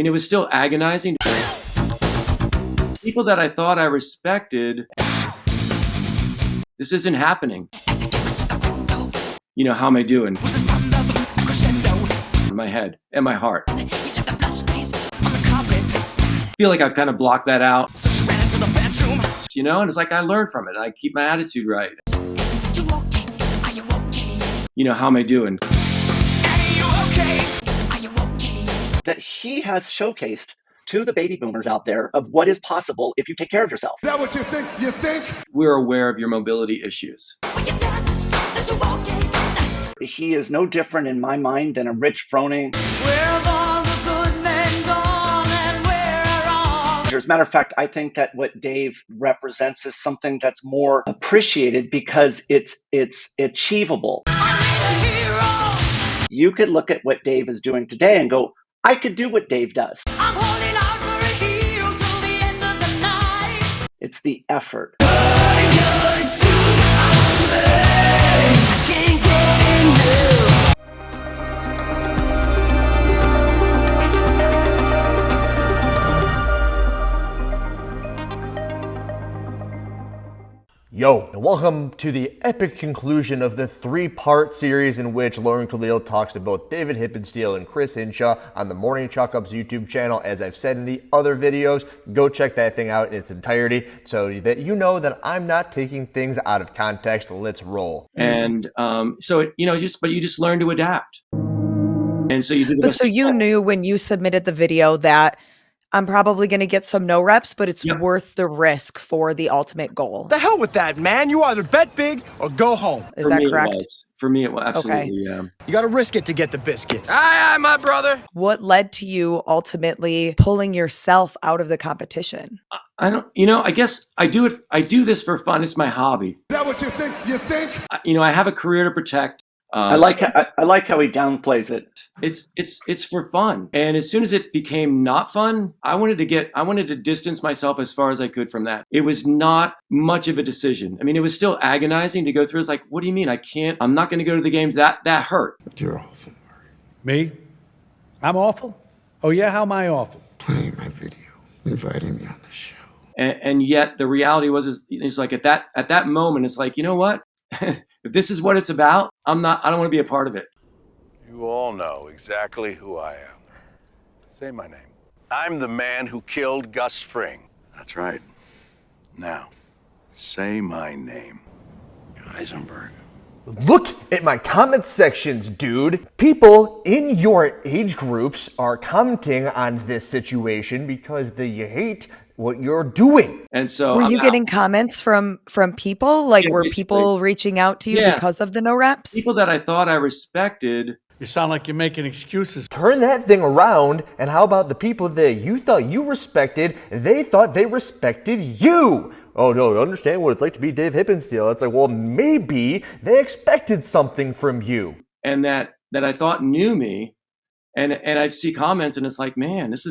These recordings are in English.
mean, it was still agonizing. People that I thought I respected, this isn't happening. You know, how am I doing? In my head and my heart. I feel like I've kind of blocked that out. You know, and it's like I learned from it. I keep my attitude right. You know, how am I doing? That he has showcased to the baby boomers out there of what is possible if you take care of yourself. Is that what you think? You think? We're aware of your mobility issues. He is no different in my mind than a Rich Froning. As a matter of fact, I think that what Dave represents is something that's more appreciated because it's achievable. You could look at what Dave is doing today and go, I could do what Dave does. I'm holding out for a hero till the end of the night. It's the effort. Yo, and welcome to the epic conclusion of the three-part series in which Lauren Khalil talks to both David Hippensteel and Chris Hinshaw on the Morning Chalk-Up's YouTube channel. As I've said in the other videos, go check that thing out in its entirety so that you know that I'm not taking things out of context. Let's roll. And so, you know, but you just learn to adapt. And so you do the But best so you you can. knew when you submitted the video that I'm probably going to get some no reps, but it's worth the risk for the ultimate goal. The hell with that, man. You either bet big or go home. Is For that me, correct? It was. For me, it was absolutely. Okay. Yeah. You got to risk it to get the biscuit. Aye, aye, my brother. What led to you ultimately pulling yourself out of the competition? I don't. You know, I guess I do it. I do this for fun. It's my hobby. Is that what you think? You think? You know, I have a career to protect. I like how he downplays it. It's for fun. And as soon as it became not fun, I wanted to distance myself as far as I could from that. It was not much of a decision. I mean, it was still agonizing to go through. It's like, what do you mean? I'm not going to go to the games. That hurt. You're awful, Me? I'm awful? Oh yeah, how am I awful? playing my video, inviting me on the show. And yet the reality was, it's like at that moment, it's like, you know what? If this is what it's about, I don't want to be a part of it. You all know exactly who I am. Say my name. I'm the man who killed Gus Fring. That's right. Now, say my name. Heisenberg. Look at my comment sections, dude. People in your age groups are commenting on this situation because they hate what you're doing. And so Were you getting comments from people? Like, were people reaching out to you because of the no reps? People that I thought I respected. You sound like you're making excuses. Turn that thing around, and how about the people that you thought you respected, they thought they respected you? Oh no, understand what it's like to be Dave Hippensteel. It's like, well, maybe they expected something from you. And that I thought knew me. And I'd see comments and it's like, man, this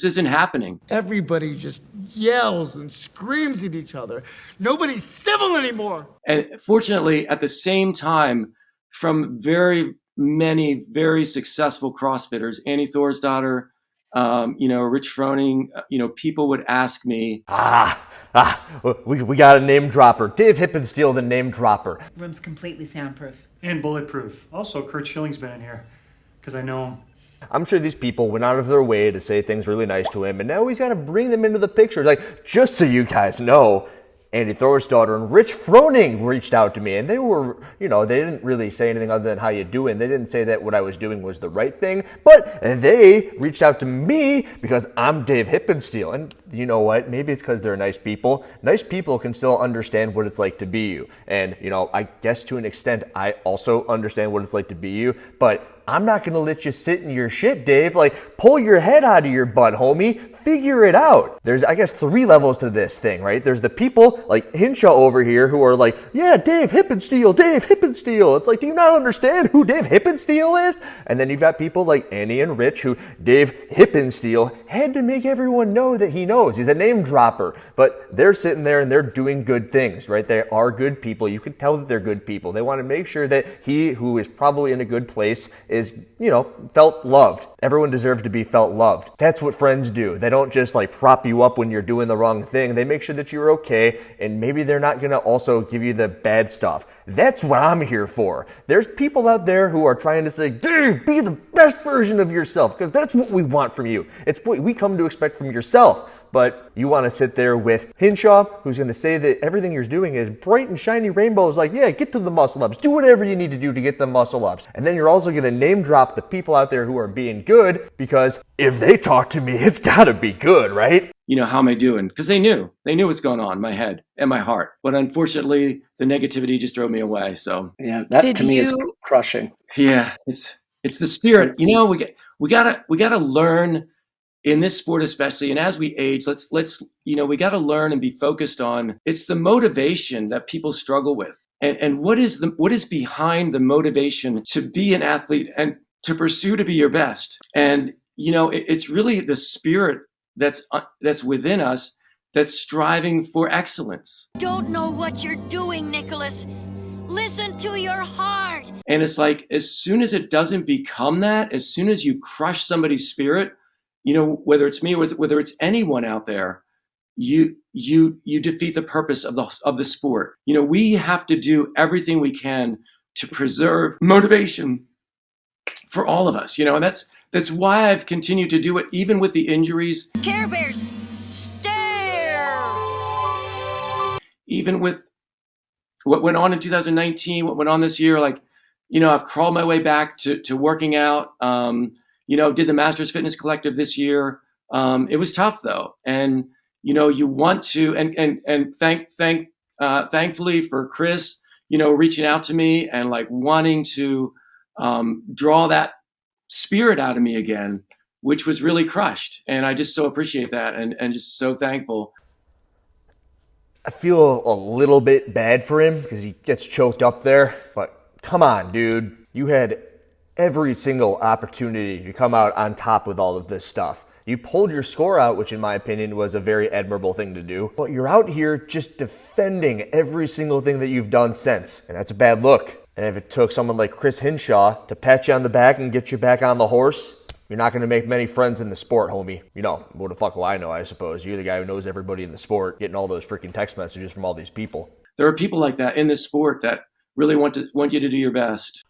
isn't happening. Everybody just yells and screams at each other. Nobody's civil anymore. And fortunately, at the same time, from very many very successful CrossFitters, Annie Thorsdottir, Rich Froning, people would ask me. We got a name dropper. Dave Hippensteel, the name dropper. Room's completely soundproof. And bulletproof. Also, Kurt Schilling's been in here, because I know him. I'm sure these people went out of their way to say things really nice to him, and now he's got to bring them into the picture. Like, just so you guys know, Andy Thorsdottir and Rich Froning reached out to me, and they were, they didn't really say anything other than how you doing. They didn't say that what I was doing was the right thing, but they reached out to me because I'm Dave Hippensteel. And you know what? Maybe it's because they're nice people. Nice people can still understand what it's like to be you. And, I guess to an extent, I also understand what it's like to be you, but I'm not going to let you sit in your shit, Dave. Like, pull your head out of your butt, homie. Figure it out. There's, I guess, 3 levels to this thing, right? There's the people like Hinshaw over here who are like, yeah, Dave Hippensteel, Dave Hippensteel. It's like, do you not understand who Dave Hippensteel is? And then you've got people like Annie and Rich who Dave Hippensteel had to make everyone know that he knows. He's a name dropper. But they're sitting there and they're doing good things, right? They are good people. You can tell that they're good people. They want to make sure that he, who is probably in a good place, is, felt loved. Everyone deserves to be felt loved. That's what friends do. They don't just like prop you up when you're doing the wrong thing. They make sure that you're okay, and maybe they're not going to also give you the bad stuff. That's what I'm here for. There's people out there who are trying to say, dude, be the best version of yourself, because that's what we want from you. It's what we come to expect from yourself. But you want to sit there with Hinshaw, who's going to say that everything you're doing is bright and shiny rainbows. Like, yeah, get to the muscle ups. Do whatever you need to do to get the muscle ups. And then you're also going to name drop the people out there who are being good, because if they talk to me, it's got to be good, right? How am I doing? Because they knew what's going on in my head and my heart. But unfortunately, the negativity just drove me away. So yeah, that to me is crushing. Yeah, it's the spirit. We gotta learn in this sport especially, and as we age, let's we got to learn and be focused on, it's the motivation that people struggle with, and what is behind the motivation to be an athlete and to pursue to be your best. And it's really the spirit that's within us that's striving for excellence. Don't know what you're doing, Nicholas. Listen to your heart. And it's like, as soon as it doesn't become that, as soon as you crush somebody's spirit, whether it's me or whether it's anyone out there, you defeat the purpose of the sport. We have to do everything we can to preserve motivation for all of us. And that's why I've continued to do it, even with the injuries. Care Bears, stare. Even with what went on in 2019, what went on this year, I've crawled my way back to working out. Did the Masters Fitness Collective this year. It was tough though. And, you want to, and thankfully for Chris, reaching out to me and wanting to draw that spirit out of me again, which was really crushed. And I just so appreciate that and just so thankful. I feel a little bit bad for him because he gets choked up there, but come on, dude. You had every single opportunity to come out on top with all of this stuff. You pulled your score out, which in my opinion was a very admirable thing to do, but you're out here just defending every single thing that you've done since, and that's a bad look. And if it took someone like Chris Hinshaw to pat you on the back and get you back on the horse, you're not going to make many friends in the sport, homie. What the fuck do I know, I suppose? You're the guy who knows everybody in the sport, getting all those freaking text messages from all these people. There are people like that in this sport that really want you to do your best.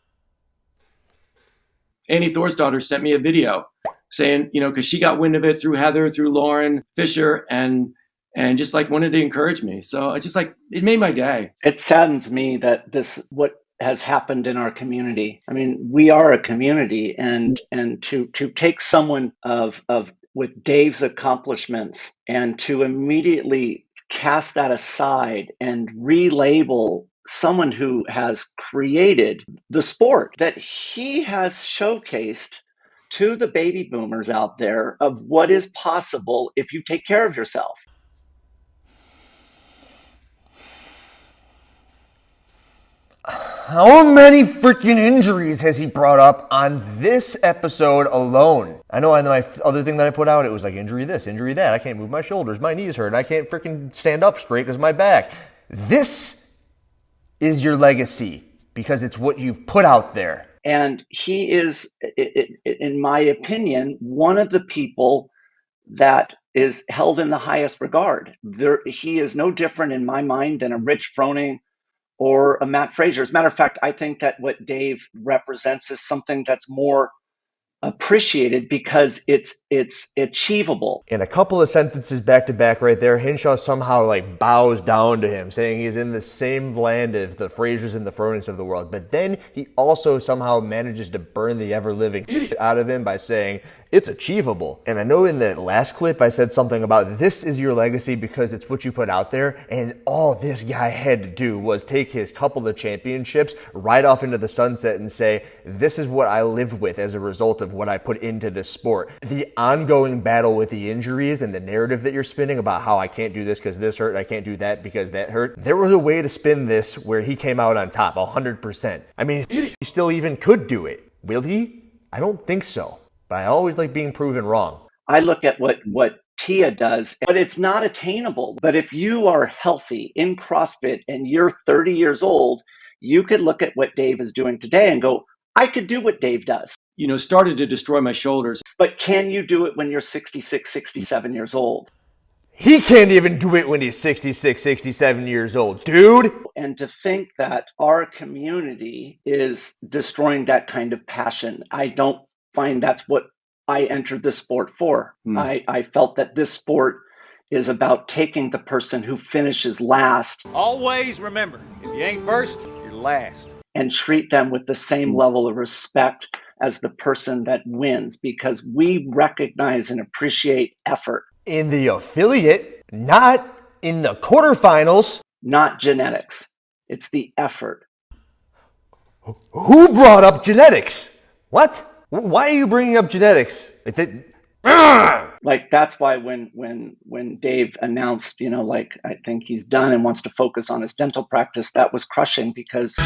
Annie Thorsdottir sent me a video saying, because she got wind of it through Heather, through Lauren Fisher, and just wanted to encourage me. So it's just it made my day. It saddens me that what has happened in our community. I mean, we are a community, and to take someone with Dave's accomplishments and to immediately cast that aside and relabel someone who has created the sport that he has showcased to the baby boomers out there of what is possible if you take care of yourself. How many freaking injuries has he brought up on this episode alone? I know my other thing that I put out, it was injury this, injury that. I can't move my shoulders, my knees hurt, and I can't freaking stand up straight because my back. This is your legacy because it's what you've put out there. And he is, in my opinion, one of the people that is held in the highest regard. He is no different in my mind than a Rich Froning or a Matt Frazier. As a matter of fact, I think that what Dave represents is something that's more appreciated because it's achievable. In a couple of sentences back to back right there, Hinshaw somehow bows down to him, saying he's in the same land as the Fraziers and the Fronings of the world. But then he also somehow manages to burn the ever-living out of him by saying it's achievable. And I know in the last clip I said something about this is your legacy because it's what you put out there, and all this guy had to do was take his couple of championships right off into the sunset and say, this is what I lived with as a result of what I put into this sport. The ongoing battle with the injuries and the narrative that you're spinning about how I can't do this because this hurt, I can't do that because that hurt. There was a way to spin this where he came out on top 100%. I mean, he still even could do it. Will he? I don't think so. But I always like being proven wrong. I look at what Tia does, but it's not attainable. But if you are healthy in CrossFit and you're 30 years old, you could look at what Dave is doing today and go, I could do what Dave does. Started to destroy my shoulders. But can you do it when you're 66, 67 years old? He can't even do it when he's 66, 67 years old, dude. And to think that our community is destroying that kind of passion, I don't find that's what I entered this sport for. I felt that this sport is about taking the person who finishes last. Always remember, if you ain't first, you're last. And treat them with the same level of respect as the person that wins, because we recognize and appreciate effort. In the affiliate, not in the quarterfinals. Not genetics. It's the effort. Who brought up genetics? What? Why are you bringing up genetics? Like that's why when Dave announced, I think he's done and wants to focus on his dental practice, that was crushing, because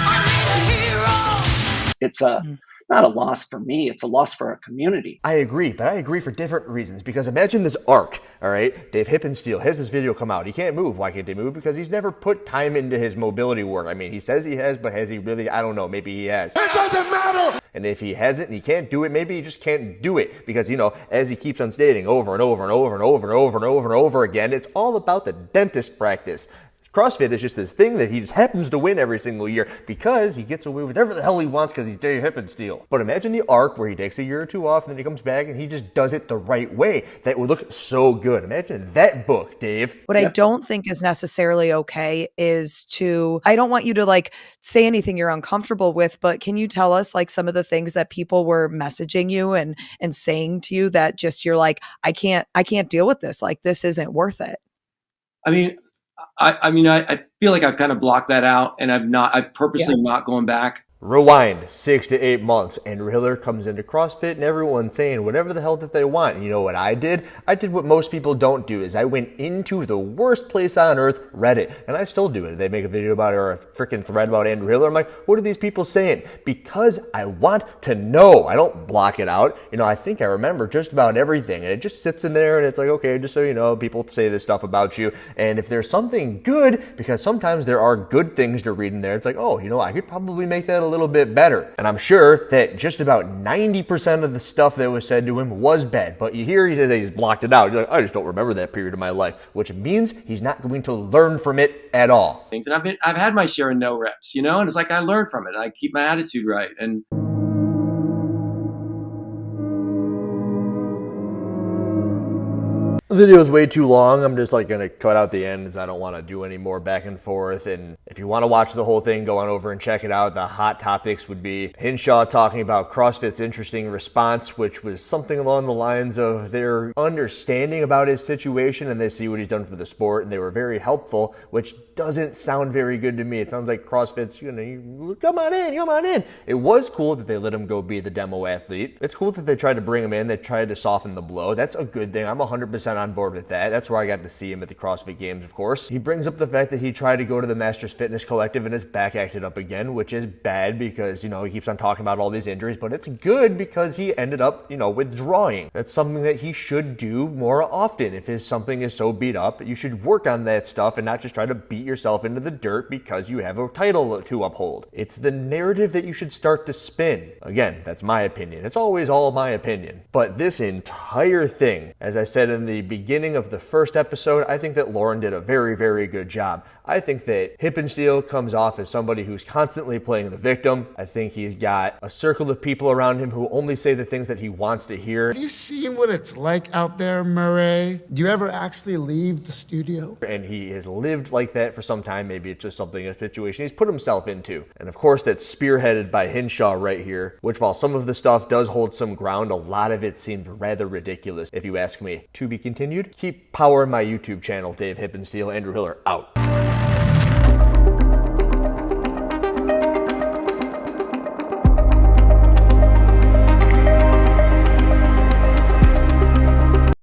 it's not a loss for me, it's a loss for our community. I agree, but I agree for different reasons. Because imagine this arc, all right? Dave Hippensteel has this video come out. He can't move. Why can't he move? Because he's never put time into his mobility work. I mean, he says he has, but has he really? I don't know. Maybe he has. It doesn't matter! And if he hasn't and he can't do it, maybe he just can't do it. Because, as he keeps on stating over and over and over and over and over and over and over again, it's all about the dentist practice. CrossFit is just this thing that he just happens to win every single year because he gets away with whatever the hell he wants because he's Dave Hippensteel. But imagine the arc where he takes a year or two off and then he comes back and he just does it the right way. That would look so good. Imagine that book, Dave. What I don't think is necessarily okay is I don't want you to say anything you're uncomfortable with, but can you tell us some of the things that people were messaging you and saying to you that just you're like, I can't deal with this. This isn't worth it. I feel like I've kind of blocked that out, and I've purposely not going back. Rewind 6 to 8 months, and Hiller comes into CrossFit, and everyone's saying whatever the hell that they want. And you know what I did? I did what most people don't do, is I went into the worst place on earth, Reddit, and I still do it. They make a video about it or a freaking thread about Andrew Hiller. I'm like, what are these people saying? Because I want to know. I don't block it out. I think I remember just about everything, and it just sits in there, and it's like, okay, just so you know, people say this stuff about you, and if there's something good, because sometimes there are good things to read in there, it's like, oh, I could probably make that a little bit better. And I'm sure that just about 90% of the stuff that was said to him was bad. But you hear he says he's blocked it out. He's like, I just don't remember that period of my life, which means he's not going to learn from it at all. And I've had my share of no reps, and it's like I learned from it. I keep my attitude right. And The video is way too long. I'm just gonna cut out the ends. I don't want to do any more back and forth. And if you want to watch the whole thing, go on over and check it out. The hot topics would be Hinshaw talking about CrossFit's interesting response, which was something along the lines of their understanding about his situation and they see what he's done for the sport and they were very helpful, which doesn't sound very good to me. It sounds like CrossFit's, come on in. It was cool that they let him go be the demo athlete. It's cool that they tried to bring him in. They tried to soften the blow. That's a good thing. I'm 100% on board with that. That's where I got to see him at the CrossFit Games, of course. He brings up the fact that he tried to go to the Masters Fitness Collective and his back acted up again, which is bad because, he keeps on talking about all these injuries, but it's good because he ended up, withdrawing. That's something that he should do more often. If something is so beat up, you should work on that stuff and not just try to beat yourself into the dirt because you have a title to uphold. It's the narrative that you should start to spin. Again, that's my opinion. It's always all my opinion. But this entire thing, as I said in the beginning of the first episode, I think that Lauren did a very, very good job. I think that Hippensteel comes off as somebody who's constantly playing the victim. I think he's got a circle of people around him who only say the things that he wants to hear. Have you seen what it's like out there, Murray? Do you ever actually leave the studio? And he has lived like that for some time. Maybe it's just a situation he's put himself into. And of course, that's spearheaded by Hinshaw right here, which while some of the stuff does hold some ground, a lot of it seemed rather ridiculous, if you ask me. To be continued. Keep powering my YouTube channel, Dave Hippensteel. Andrew Hiller out.